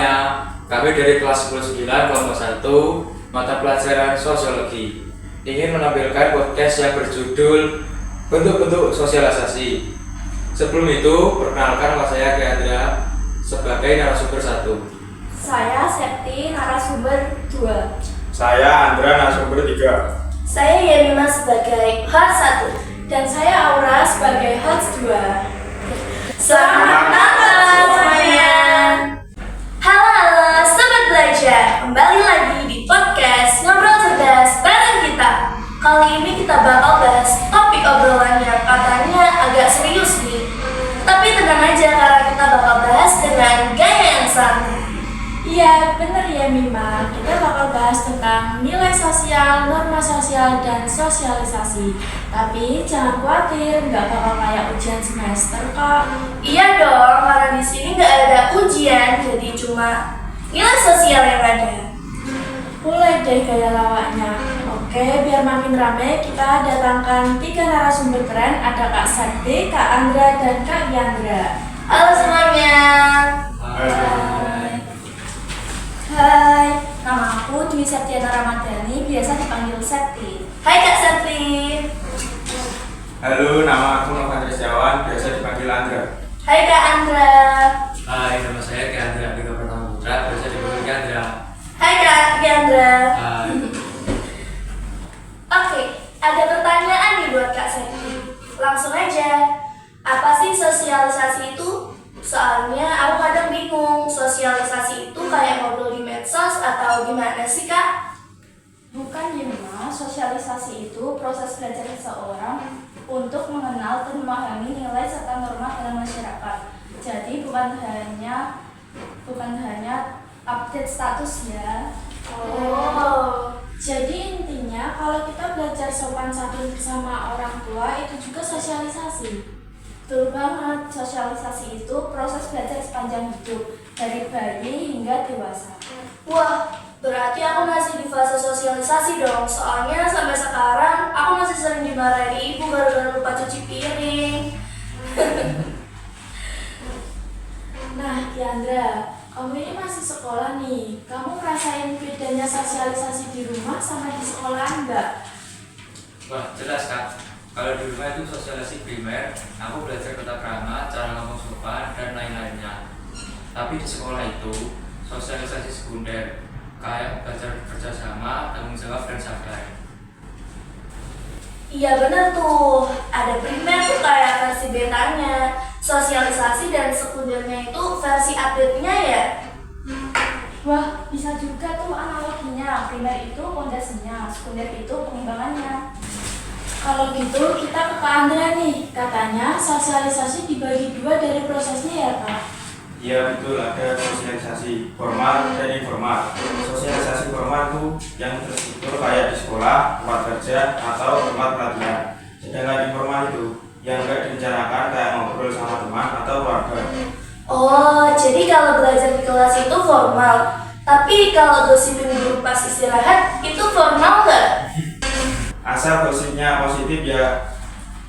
semuanya, kami dari kelas 10-9 kelompok 1 mata pelajaran sosiologi ingin menampilkan podcast yang berjudul bentuk-bentuk sosialisasi. Sebelum itu, perkenalkan nama saya Keandra sebagai narasumber 1. Saya Septi, narasumber 2. Saya Andra, narasumber 3. Saya Yemima sebagai host 1. Dan saya Aura sebagai host 2. Selamat Natal semuanya. Halo Sobat Belajar, kembali lagi di podcast Ngobrol Cerdas bareng kita. Kali ini kita bakal bahas topik obrolan yang katanya agak serius nih. Tapi tenang aja karena kita bakal bahas dengan gaya yang santai. Iya, bener ya Mima. Kita bakal bahas tentang nilai sosial, norma sosial, dan sosialisasi. Tapi jangan khawatir, nggak bakal kayak ujian semester kok. Iya dong, karena di sini nggak ada ujian, jadi cuma nilai sosial yang ada. Mulai deh gaya lawaknya. Oke, biar makin rame, kita datangkan 3 narasumber keren. Ada Kak Sakti, Kak Andra, dan Kak Yandra. Halo semuanya. Hai, nama aku Dwi Septiana Ramadhani, biasa dipanggil Septi. Hai Kak Septi. Halo, nama aku Novan Trisyawan, biasa dipanggil Andra. Hai Kak Andra. Hai, nama saya Keandra Andika Pertama Putra, biasa dipanggil Keandra. Hai Kak Yandra. Hai. Oke, ada pertanyaan nih buat Kak Septi. Langsung aja, apa sih sosialisasi itu? Soalnya aku kadang bingung, sosialisasi itu kayak ngobrol di medsos atau gimana sih Kak? Bukan Yemima, sosialisasi itu proses belajar seseorang untuk mengenal dan memahami nilai serta norma dalam masyarakat. Jadi bukan hanya update status ya. Oh, Jadi intinya kalau kita belajar sopan santun bersama orang tua itu juga sosialisasi. betul banget. Sosialisasi itu proses belajar sepanjang hidup, dari bayi hingga dewasa. Wah, berarti aku masih di fase sosialisasi dong. Soalnya sampai sekarang aku masih sering dimarahin ibu gara-gara lupa cuci piring. Nah, Yandra, kamu ini masih sekolah nih. Kamu ngerasain bedanya sosialisasi di rumah sama di sekolah enggak? Wah, jelas Kak. Kalau di rumah itu sosialisasi primer, aku belajar tata krama, cara ngomong sopan, dan lain-lainnya. Tapi di sekolah itu, sosialisasi sekunder, kayak belajar kerjasama, tanggung jawab, dan sabar. Iya bener tuh, ada primer tuh kayak versi betanya, sosialisasi dan sekundernya itu versi update-nya ya. Wah, bisa juga tuh analoginya. Primer itu pondasinya, sekunder itu pengembangannya. Kalau gitu kita ke Kak Andra nih, katanya sosialisasi dibagi 2 dari prosesnya ya Kak? Iya betul, ada sosialisasi formal dan informal. Sosialisasi formal itu yang terstruktur kayak di sekolah, tempat kerja, atau tempat pelatihan. Sedangkan informal itu yang nggak direncanakan kayak ngobrol sama teman atau keluarga. Oh, jadi kalau belajar di kelas itu formal, tapi kalau gosipin guru pas istirahat itu formal nggak? Asal gosipnya positif ya,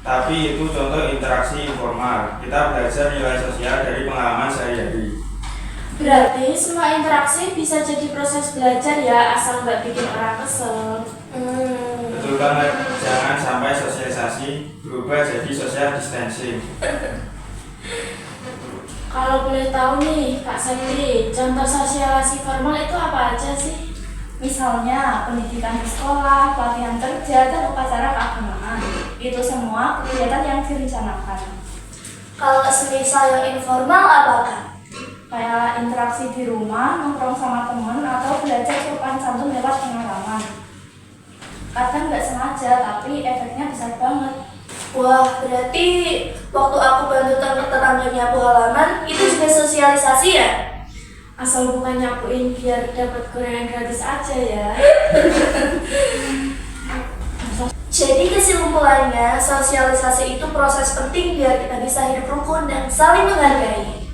tapi itu contoh interaksi informal. Kita belajar nilai sosial dari pengalaman sehari-hari. Berarti semua interaksi bisa jadi proses belajar ya, asal nggak bikin orang kesel. Betul banget, jangan sampai sosialisasi berubah jadi social distancing. Kalau boleh tahu nih Kak Septi, contoh sosialisasi formal itu apa aja sih? Misalnya pendidikan di sekolah, pelatihan kerja, dan upacara keagamaan. Itu semua kegiatan yang direncanakan. Kalau semisal yang informal apa Kak? Kayak interaksi di rumah, nongkrong sama temen, atau belajar sopan santun lewat pengalaman. Kadang nggak sengaja, tapi efeknya besar banget. Wah, berarti waktu aku bantu tetangga nyapu halaman itu juga sosialisasi ya? Asal bukan nyapuin biar dapat gorengan gratis aja ya. Jadi kesimpulannya, sosialisasi itu proses penting biar kita bisa hidup rukun dan saling menghargai.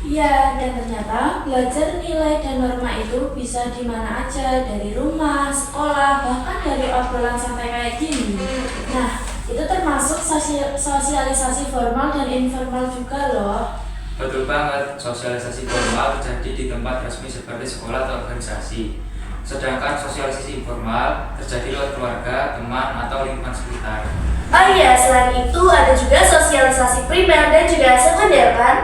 Iya, dan ternyata belajar nilai dan norma itu bisa di mana aja, dari rumah, sekolah, bahkan dari obrolan santai kayak gini. Nah, itu termasuk sosialisasi formal dan informal juga loh. Betul banget, sosialisasi formal terjadi di tempat resmi seperti sekolah atau organisasi. Sedangkan sosialisasi informal terjadi lewat keluarga, teman, atau lingkungan sekitar. Oh iya, selain itu ada juga sosialisasi primer dan juga sekunder kan?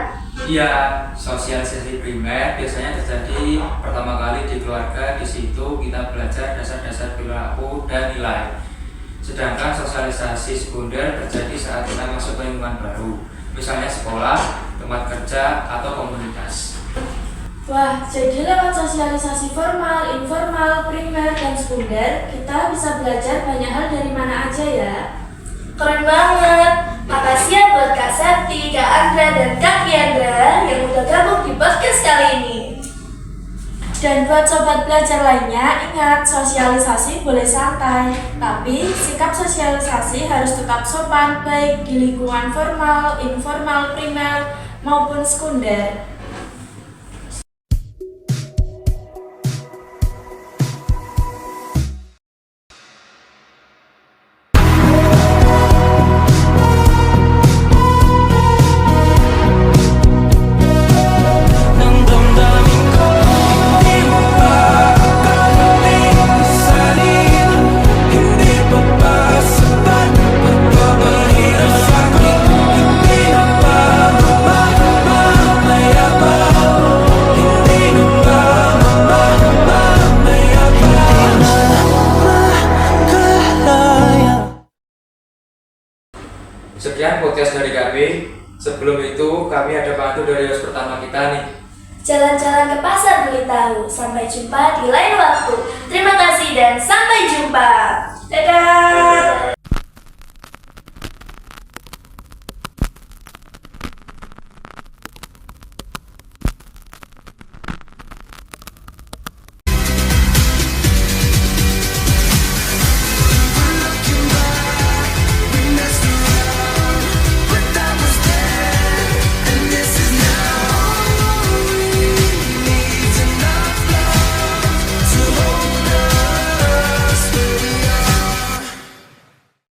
Iya, sosialisasi primer biasanya terjadi pertama kali di keluarga. Di situ kita belajar dasar-dasar perilaku dan nilai. Sedangkan sosialisasi sekunder terjadi saat kita masuk ke lingkungan baru, misalnya sekolah, tempat kerja, atau komunitas. Wah, jadi lewat sosialisasi formal, informal, primer, dan sekunder, kita bisa belajar banyak hal dari mana aja ya. Keren banget. Makasih ya buat Kak Septi, Kak Andra, dan Kak Kiandra yang udah gabung di podcast kali ini. Dan buat sobat belajar lainnya, ingat sosialisasi boleh santai, tapi sikap sosialisasi harus tetap sopan baik di lingkungan formal, informal, primer, maupun sekunder. Sekian podcast dari kami. Sebelum itu, kami ada pantun dari host pertama kita nih. Jalan-jalan ke pasar beli tahu. Sampai jumpa di lain waktu. Terima kasih dan sampai jumpa. Dadah.